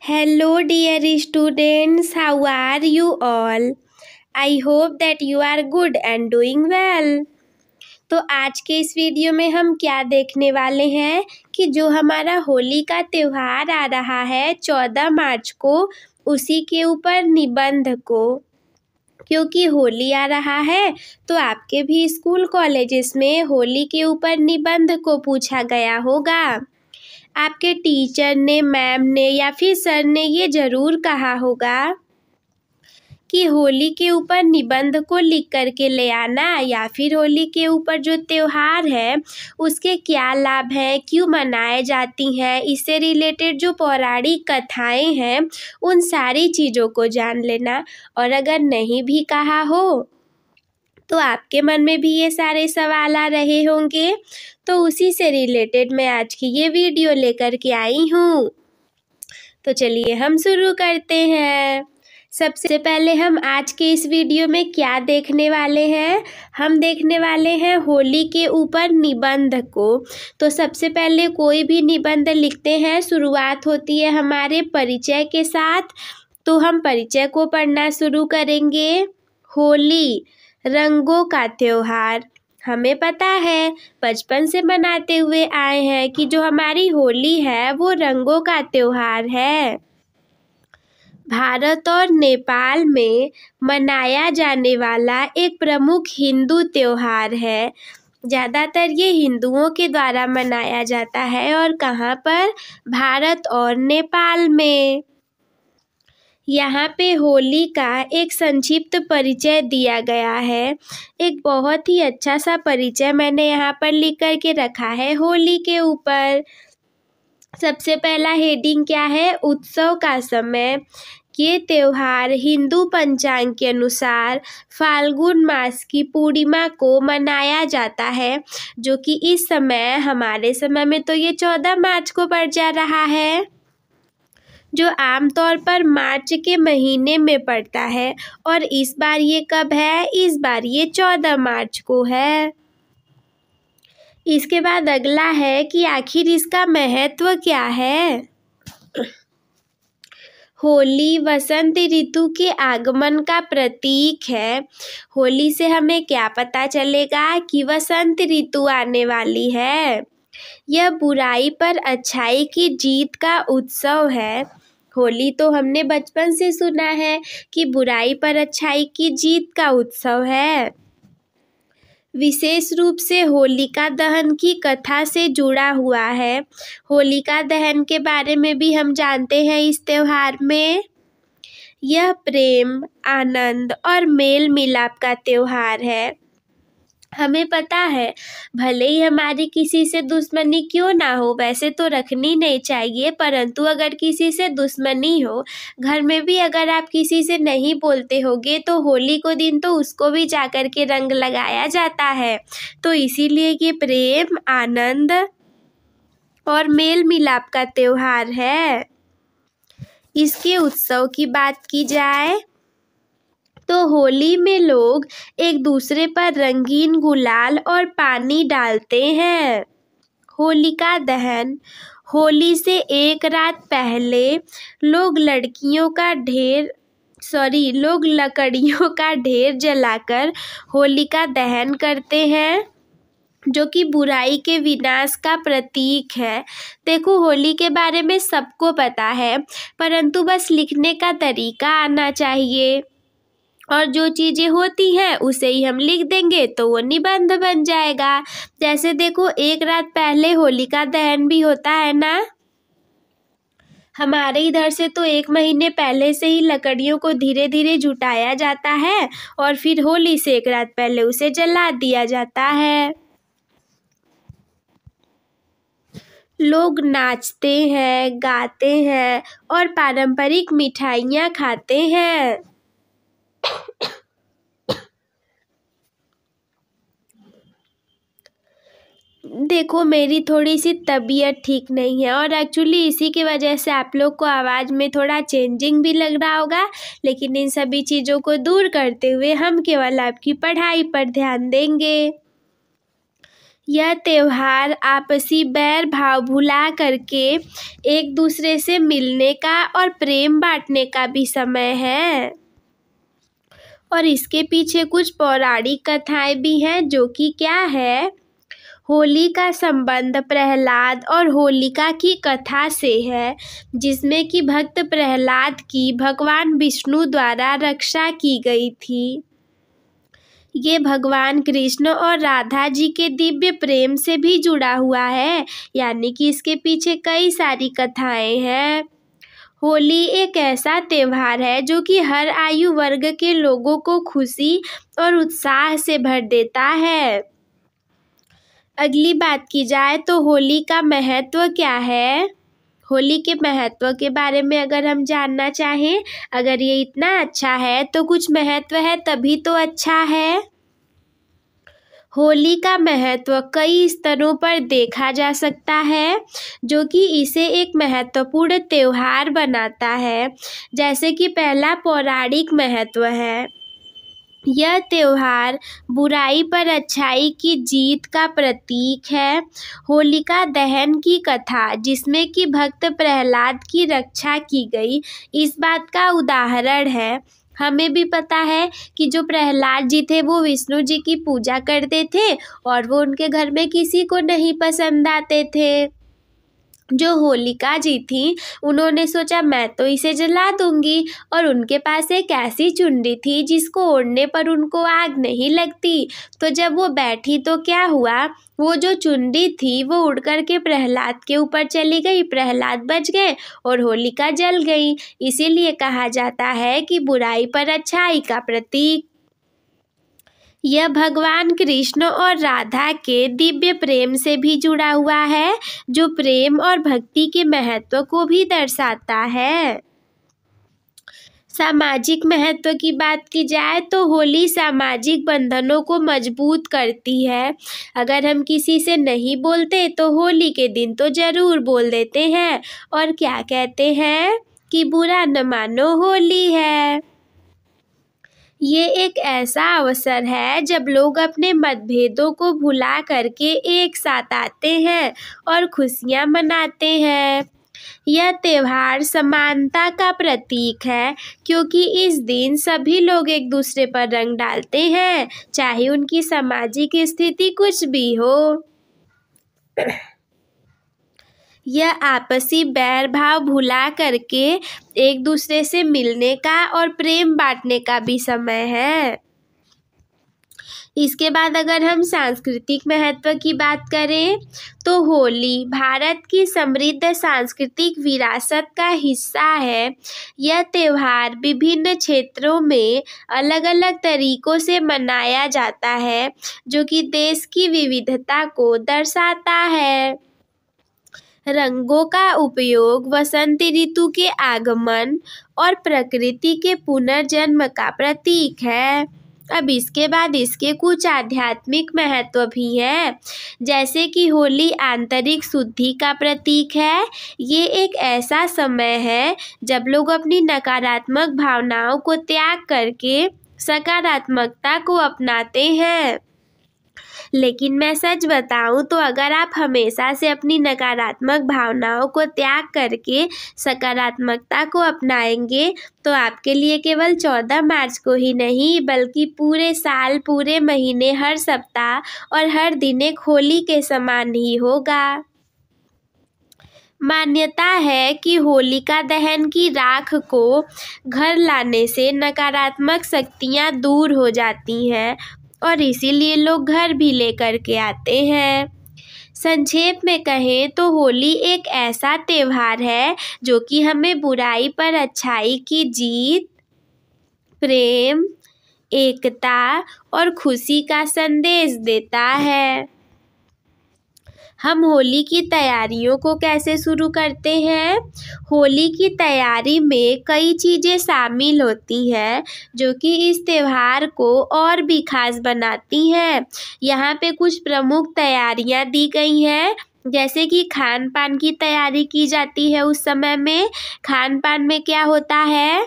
Hello, dear students. How are you all? I hope that you are good and doing well. तो आज के इस video में हम क्या देखने वाले हैं कि जो हमारा होली का त्यौहार आ रहा है 14 मार्च को, उसी के ऊपर निबंध को। क्योंकि होली आ रहा है तो आपके भी स्कूल कॉलेजेस में होली के ऊपर निबंध को पूछा गया होगा। आपके टीचर ने, मैम ने या फिर सर ने ये ज़रूर कहा होगा कि होली के ऊपर निबंध को लिख करके ले आना, या फिर होली के ऊपर जो त्यौहार है उसके क्या लाभ हैं, क्यों मनाए जाती हैं, इससे रिलेटेड जो पौराणिक कथाएं हैं उन सारी चीज़ों को जान लेना। और अगर नहीं भी कहा हो तो आपके मन में भी ये सारे सवाल आ रहे होंगे, तो उसी से रिलेटेड मैं आज की ये वीडियो लेकर के आई हूँ। तो चलिए हम शुरू करते हैं। सबसे पहले हम आज के इस वीडियो में क्या देखने वाले हैं, हम देखने वाले हैं होली के ऊपर निबंध को। तो सबसे पहले कोई भी निबंध लिखते हैं, शुरुआत होती है हमारे परिचय के साथ। तो हम परिचय को पढ़ना शुरू करेंगे। होली, रंगों का त्योहार। हमें पता है, बचपन से मनाते हुए आए हैं कि जो हमारी होली है वो रंगों का त्योहार है। भारत और नेपाल में मनाया जाने वाला एक प्रमुख हिंदू त्योहार है। ज़्यादातर ये हिंदुओं के द्वारा मनाया जाता है। और कहाँ पर? भारत और नेपाल में। यहाँ पे होली का एक संक्षिप्त परिचय दिया गया है। एक बहुत ही अच्छा सा परिचय मैंने यहाँ पर लिख कर के रखा है होली के ऊपर। सबसे पहला हेडिंग क्या है? उत्सव का समय। ये त्यौहार हिंदू पंचांग के अनुसार फाल्गुन मास की पूर्णिमा को मनाया जाता है, जो कि इस समय, हमारे समय में तो ये 14 मार्च को पड़ जा रहा है, जो आमतौर पर मार्च के महीने में पड़ता है। और इस बार ये कब है? इस बार ये 14 मार्च को है। इसके बाद अगला है कि आखिर इसका महत्व क्या है। होली वसंत ऋतु के आगमन का प्रतीक है। होली से हमें क्या पता चलेगा कि वसंत ऋतु आने वाली है। यह बुराई पर अच्छाई की जीत का उत्सव है। होली तो हमने बचपन से सुना है कि बुराई पर अच्छाई की जीत का उत्सव है। विशेष रूप से होलिका दहन की कथा से जुड़ा हुआ है। होलिका दहन के बारे में भी हम जानते हैं इस त्योहार में। यह प्रेम, आनंद और मेल मिलाप का त्योहार है। हमें पता है, भले ही हमारी किसी से दुश्मनी क्यों ना हो, वैसे तो रखनी नहीं चाहिए, परंतु अगर किसी से दुश्मनी हो, घर में भी अगर आप किसी से नहीं बोलते होगे, तो होली को दिन तो उसको भी जाकर के रंग लगाया जाता है। तो इसीलिए ये प्रेम, आनंद और मेल मिलाप का त्योहार है। इसके उत्सव की बात की जाए तो होली में लोग एक दूसरे पर रंगीन गुलाल और पानी डालते हैं। होलिका दहन। होली से एक रात पहले लोग लकड़ियों का ढेर जलाकर होलिका दहन करते हैं, जो कि बुराई के विनाश का प्रतीक है। देखो, होली के बारे में सबको पता है, परंतु बस लिखने का तरीका आना चाहिए। और जो चीज़ें होती हैं उसे ही हम लिख देंगे तो वो निबंध बन जाएगा। जैसे देखो, एक रात पहले होलिका दहन भी होता है ना। हमारे इधर से तो 1 महीने पहले से ही लकड़ियों को धीरे धीरे जुटाया जाता है और फिर होली से 1 रात पहले उसे जला दिया जाता है। लोग नाचते हैं, गाते हैं और पारंपरिक मिठाइयाँ खाते हैं। देखो, मेरी थोड़ी सी तबीयत ठीक नहीं है और एक्चुअली इसी की वजह से आप लोग को आवाज़ में थोड़ा चेंजिंग भी लग रहा होगा, लेकिन इन सभी चीज़ों को दूर करते हुए हम केवल आपकी पढ़ाई पर ध्यान देंगे। यह त्योहार आपसी बैर भाव भुला करके एक दूसरे से मिलने का और प्रेम बांटने का भी समय है। और इसके पीछे कुछ पौराणिक कथाएं भी हैं, जो कि क्या है, होली का संबंध प्रहलाद और होलिका की कथा से है, जिसमें कि भक्त प्रहलाद की भगवान विष्णु द्वारा रक्षा की गई थी। ये भगवान कृष्ण और राधा जी के दिव्य प्रेम से भी जुड़ा हुआ है, यानी कि इसके पीछे कई सारी कथाएं हैं। होली एक ऐसा त्योहार है जो कि हर आयु वर्ग के लोगों को खुशी और उत्साह से भर देता है। अगली बात की जाए तो होली का महत्व क्या है। होली के महत्व के बारे में अगर हम जानना चाहें, अगर ये इतना अच्छा है तो कुछ महत्व है तभी तो अच्छा है। होली का महत्व कई स्तरों पर देखा जा सकता है, जो कि इसे एक महत्वपूर्ण त्योहार बनाता है। जैसे कि पहला पौराणिक महत्व है। यह त्योहार बुराई पर अच्छाई की जीत का प्रतीक है। होलिका दहन की कथा, जिसमें कि भक्त प्रहलाद की रक्षा की गई, इस बात का उदाहरण है। हमें भी पता है कि जो प्रहलाद जी थे वो विष्णु जी की पूजा करते थे और वो उनके घर में किसी को नहीं पसंद आते थे। जो होलिका जी थी, उन्होंने सोचा मैं तो इसे जला दूंगी, और उनके पास एक ऐसी चुनरी थी जिसको ओढ़ने पर उनको आग नहीं लगती। तो जब वो बैठी तो क्या हुआ, वो जो चुनरी थी वो उड़ कर के प्रहलाद के ऊपर चली गई, प्रहलाद बच गए और होलिका जल गई। इसीलिए कहा जाता है कि बुराई पर अच्छाई का प्रतीक। यह भगवान कृष्ण और राधा के दिव्य प्रेम से भी जुड़ा हुआ है, जो प्रेम और भक्ति के महत्व को भी दर्शाता है। सामाजिक महत्व की बात की जाए तो होली सामाजिक बंधनों को मजबूत करती है। अगर हम किसी से नहीं बोलते तो होली के दिन तो जरूर बोल देते हैं, और क्या कहते हैं कि बुरा न मानो होली है। ये एक ऐसा अवसर है जब लोग अपने मतभेदों को भुला करके एक साथ आते हैं और खुशियां मनाते हैं। यह त्योहार समानता का प्रतीक है, क्योंकि इस दिन सभी लोग एक दूसरे पर रंग डालते हैं, चाहे उनकी सामाजिक स्थिति कुछ भी हो। यह आपसी बैर भाव भुला करके एक दूसरे से मिलने का और प्रेम बांटने का भी समय है। इसके बाद अगर हम सांस्कृतिक महत्व की बात करें तो होली भारत की समृद्ध सांस्कृतिक विरासत का हिस्सा है। यह त्योहार विभिन्न क्षेत्रों में अलग अलग तरीकों से मनाया जाता है, जो कि देश की विविधता को दर्शाता है। रंगों का उपयोग वसंत ऋतु के आगमन और प्रकृति के पुनर्जन्म का प्रतीक है। अब इसके बाद इसके कुछ आध्यात्मिक महत्व भी है, जैसे कि होली आंतरिक शुद्धि का प्रतीक है। ये एक ऐसा समय है जब लोग अपनी नकारात्मक भावनाओं को त्याग करके सकारात्मकता को अपनाते हैं। लेकिन मैं सच बताऊं तो अगर आप हमेशा से अपनी नकारात्मक भावनाओं को त्याग करके सकारात्मकता को अपनाएंगे तो आपके लिए केवल 14 मार्च को ही नहीं, बल्कि पूरे साल, पूरे महीने, हर सप्ताह और हर दिन एक होली के समान ही होगा। मान्यता है कि होलिका दहन की राख को घर लाने से नकारात्मक शक्तियां दूर हो जाती हैं, और इसीलिए लोग घर भी लेकर के आते हैं। संक्षेप में कहें तो होली एक ऐसा त्योहार है जो कि हमें बुराई पर अच्छाई की जीत, प्रेम, एकता और खुशी का संदेश देता है। हम होली की तैयारियों को कैसे शुरू करते हैं? होली की तैयारी में कई चीज़ें शामिल होती हैं, जो कि इस त्योहार को और भी खास बनाती हैं। यहाँ पे कुछ प्रमुख तैयारियाँ दी गई हैं, जैसे कि खान पान की तैयारी की जाती है। उस समय में खान पान में क्या होता है,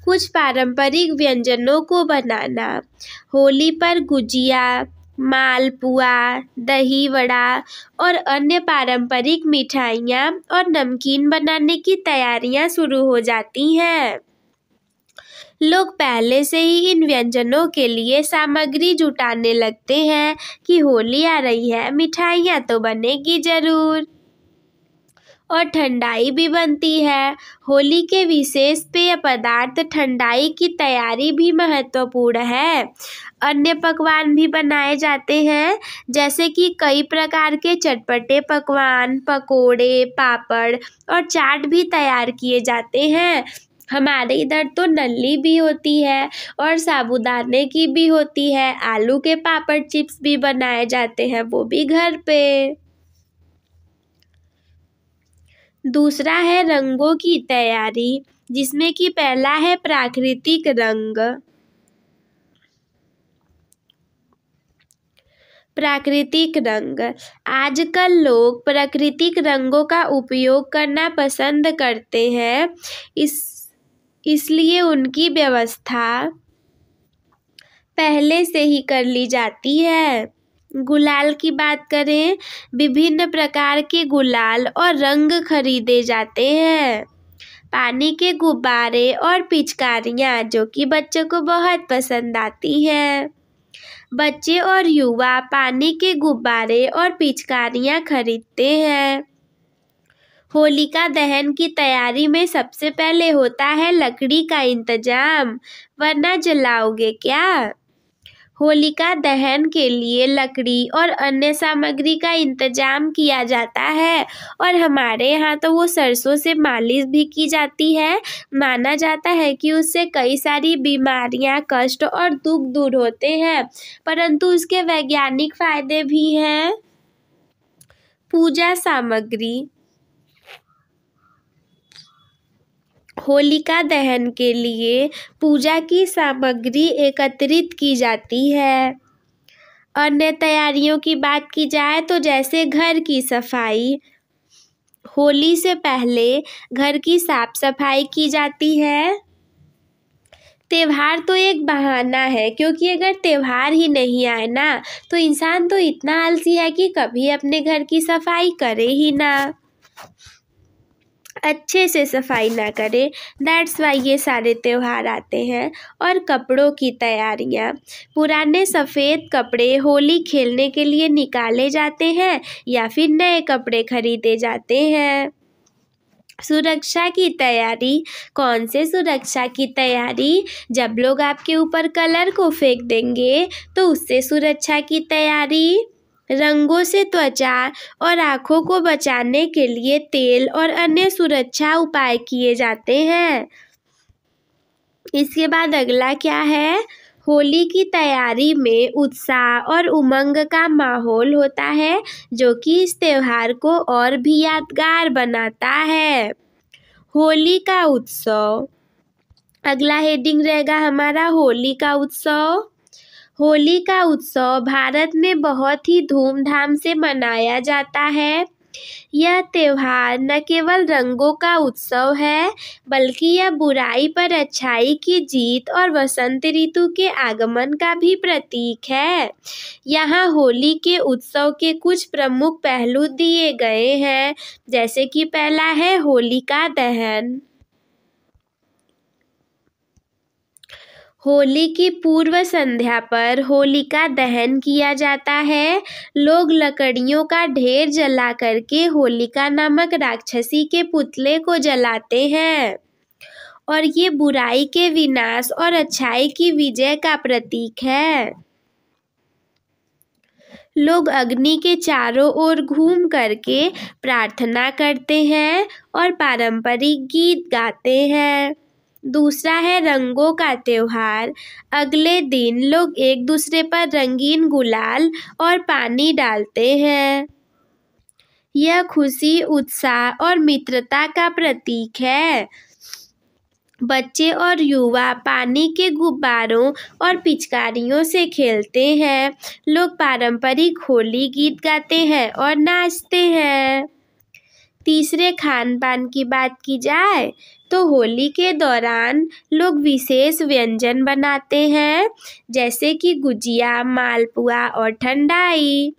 कुछ पारंपरिक व्यंजनों को बनाना। होली पर गुजिया, मालपुआ, दही वड़ा और अन्य पारंपरिक मिठाइयाँ और नमकीन बनाने की तैयारियाँ शुरू हो जाती हैं। लोग पहले से ही इन व्यंजनों के लिए सामग्री जुटाने लगते हैं कि होली आ रही है, मिठाइयाँ तो बनेगी जरूर और ठंडाई भी बनती है। होली के विशेष पेय पदार्थ ठंडाई की तैयारी भी महत्वपूर्ण है। अन्य पकवान भी बनाए जाते हैं, जैसे कि कई प्रकार के चटपटे पकवान, पकोड़े, पापड़ और चाट भी तैयार किए जाते हैं। हमारे इधर तो नल्ली भी होती है और साबूदाने की भी होती है। आलू के पापड़ चिप्स भी बनाए जाते हैं, वो भी घर पे। दूसरा है रंगों की तैयारी, जिसमें कि पहला है प्राकृतिक रंग। प्राकृतिक रंग, आजकल लोग प्राकृतिक रंगों का उपयोग करना पसंद करते हैं, इसलिए उनकी व्यवस्था पहले से ही कर ली जाती है। गुलाल की बात करें, विभिन्न प्रकार के गुलाल और रंग खरीदे जाते हैं। पानी के गुब्बारे और पिचकारियाँ, जो कि बच्चों को बहुत पसंद आती हैं। बच्चे और युवा पानी के गुब्बारे और पिचकारियाँ खरीदते हैं। होलिका दहन की तैयारी में सबसे पहले होता है लकड़ी का इंतजाम, वरना जलाओगे क्या? होलिका दहन के लिए लकड़ी और अन्य सामग्री का इंतजाम किया जाता है और हमारे यहाँ तो वो सरसों से मालिश भी की जाती है। माना जाता है कि उससे कई सारी बीमारियाँ, कष्ट और दुख दूर होते हैं, परंतु उसके वैज्ञानिक फायदे भी हैं। पूजा सामग्री, होलिका दहन के लिए पूजा की सामग्री एकत्रित की जाती है। अन्य तैयारियों की बात की जाए तो जैसे घर की सफाई, होली से पहले घर की साफ सफाई की जाती है। त्योहार तो एक बहाना है, क्योंकि अगर त्योहार ही नहीं आए ना तो इंसान तो इतना आलसी है कि कभी अपने घर की सफाई करे ही ना, अच्छे से सफाई ना करे। दैट्स वाई ये सारे त्यौहार आते हैं। और कपड़ों की तैयारियाँ, पुराने सफ़ेद कपड़े होली खेलने के लिए निकाले जाते हैं या फिर नए कपड़े खरीदे जाते हैं। सुरक्षा की तैयारी, कौन से सुरक्षा की तैयारी? जब लोग आपके ऊपर कलर को फेंक देंगे तो उससे सुरक्षा की तैयारी। रंगों से त्वचा और आँखों को बचाने के लिए तेल और अन्य सुरक्षा उपाय किए जाते हैं। इसके बाद अगला क्या है? होली की तैयारी में उत्साह और उमंग का माहौल होता है, जो कि इस त्योहार को और भी यादगार बनाता है। होली का उत्सव, अगला हेडिंग रहेगा हमारा होली का उत्सव। होली का उत्सव भारत में बहुत ही धूमधाम से मनाया जाता है। यह त्योहार न केवल रंगों का उत्सव है, बल्कि यह बुराई पर अच्छाई की जीत और वसंत ऋतु के आगमन का भी प्रतीक है। यहाँ होली के उत्सव के कुछ प्रमुख पहलू दिए गए हैं, जैसे कि पहला है होलिका दहन। होली की पूर्व संध्या पर होलिका दहन किया जाता है। लोग लकड़ियों का ढेर जला करके होलिका नामक राक्षसी के पुतले को जलाते हैं और ये बुराई के विनाश और अच्छाई की विजय का प्रतीक है। लोग अग्नि के चारों ओर घूम करके प्रार्थना करते हैं और पारंपरिक गीत गाते हैं। दूसरा है रंगों का त्योहार। अगले दिन लोग एक दूसरे पर रंगीन गुलाल और पानी डालते हैं। यह खुशी, उत्साह और मित्रता का प्रतीक है। बच्चे और युवा पानी के गुब्बारों और पिचकारियों से खेलते हैं। लोग पारंपरिक होली गीत गाते हैं और नाचते हैं। तीसरे खान पान की बात की जाए तो होली के दौरान लोग विशेष व्यंजन बनाते हैं, जैसे कि गुजिया, मालपुआ और ठंडाई।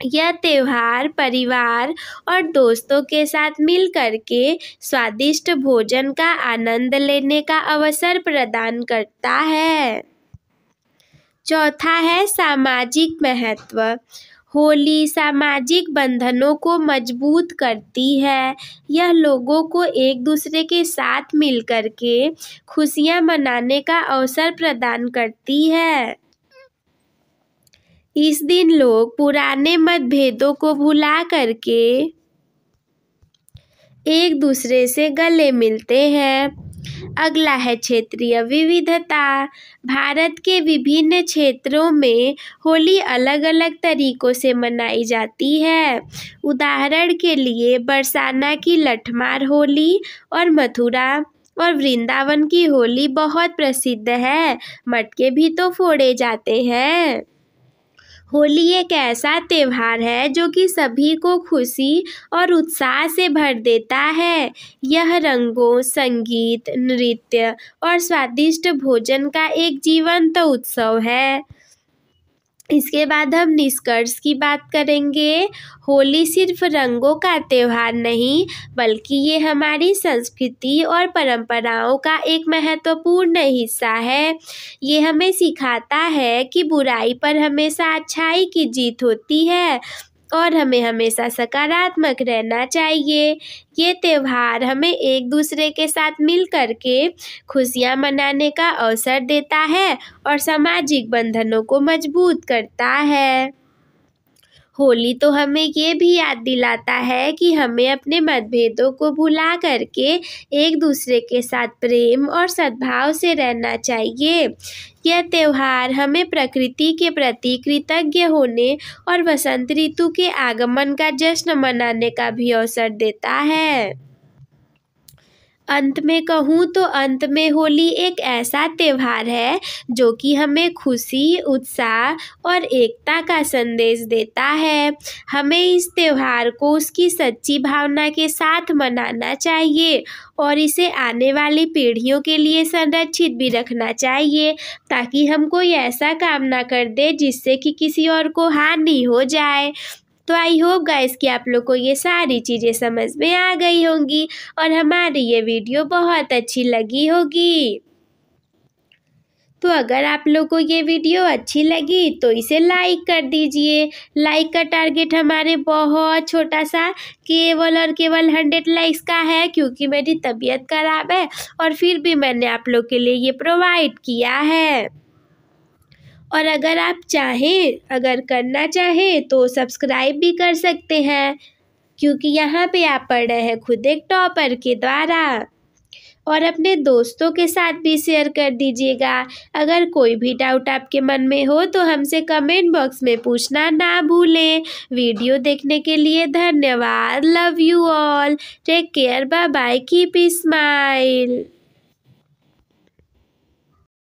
यह त्योहार परिवार और दोस्तों के साथ मिल करके स्वादिष्ट भोजन का आनंद लेने का अवसर प्रदान करता है। चौथा है सामाजिक महत्व। होली सामाजिक बंधनों को मजबूत करती है। यह लोगों को एक दूसरे के साथ मिलकर के खुशियां मनाने का अवसर प्रदान करती है। इस दिन लोग पुराने मतभेदों को भुला करके एक दूसरे से गले मिलते हैं। अगला है क्षेत्रीय विविधता। भारत के विभिन्न क्षेत्रों में होली अलग अलग तरीकों से मनाई जाती है। उदाहरण के लिए बरसाना की लठमार होली और मथुरा और वृंदावन की होली बहुत प्रसिद्ध है। मटके भी तो फोड़े जाते हैं। होली एक ऐसा त्योहार है जो कि सभी को खुशी और उत्साह से भर देता है। यह रंगों, संगीत, नृत्य और स्वादिष्ट भोजन का एक जीवंत उत्सव है। इसके बाद हम निष्कर्ष की बात करेंगे। होली सिर्फ रंगों का त्योहार नहीं, बल्कि ये हमारी संस्कृति और परंपराओं का एक महत्वपूर्ण हिस्सा है। ये हमें सिखाता है कि बुराई पर हमेशा अच्छाई की जीत होती है और हमें हमेशा सकारात्मक रहना चाहिए। ये त्योहार हमें एक दूसरे के साथ मिल करके खुशियाँ मनाने का अवसर देता है और सामाजिक बंधनों को मजबूत करता है। होली तो हमें ये भी याद दिलाता है कि हमें अपने मतभेदों को भुला करके एक दूसरे के साथ प्रेम और सद्भाव से रहना चाहिए। यह त्योहार हमें प्रकृति के प्रति कृतज्ञ होने और वसंत ऋतु के आगमन का जश्न मनाने का भी अवसर देता है। अंत में कहूँ तो अंत में होली एक ऐसा त्योहार है जो कि हमें खुशी, उत्साह और एकता का संदेश देता है। हमें इस त्योहार को उसकी सच्ची भावना के साथ मनाना चाहिए और इसे आने वाली पीढ़ियों के लिए संरक्षित भी रखना चाहिए, ताकि हम कोई ऐसा काम ना कर दे जिससे कि किसी और को हानि हो जाए। तो आई होप गाइस कि आप लोग को ये सारी चीज़ें समझ में आ गई होंगी और हमारी ये वीडियो बहुत अच्छी लगी होगी। तो अगर आप लोग को ये वीडियो अच्छी लगी तो इसे लाइक कर दीजिए। लाइक का टारगेट हमारे बहुत छोटा सा केवल और केवल 100 लाइक्स का है, क्योंकि मेरी तबीयत खराब है और फिर भी मैंने आप लोग के लिए ये प्रोवाइड किया है। और अगर आप चाहें, अगर करना चाहें तो सब्सक्राइब भी कर सकते हैं, क्योंकि यहाँ पे आप पढ़ रहे हैं खुद एक टॉपर के द्वारा। और अपने दोस्तों के साथ भी शेयर कर दीजिएगा। अगर कोई भी डाउट आपके मन में हो तो हमसे कमेंट बॉक्स में पूछना ना भूलें। वीडियो देखने के लिए धन्यवाद। Love you all. Take care. Bye bye. Keep smile.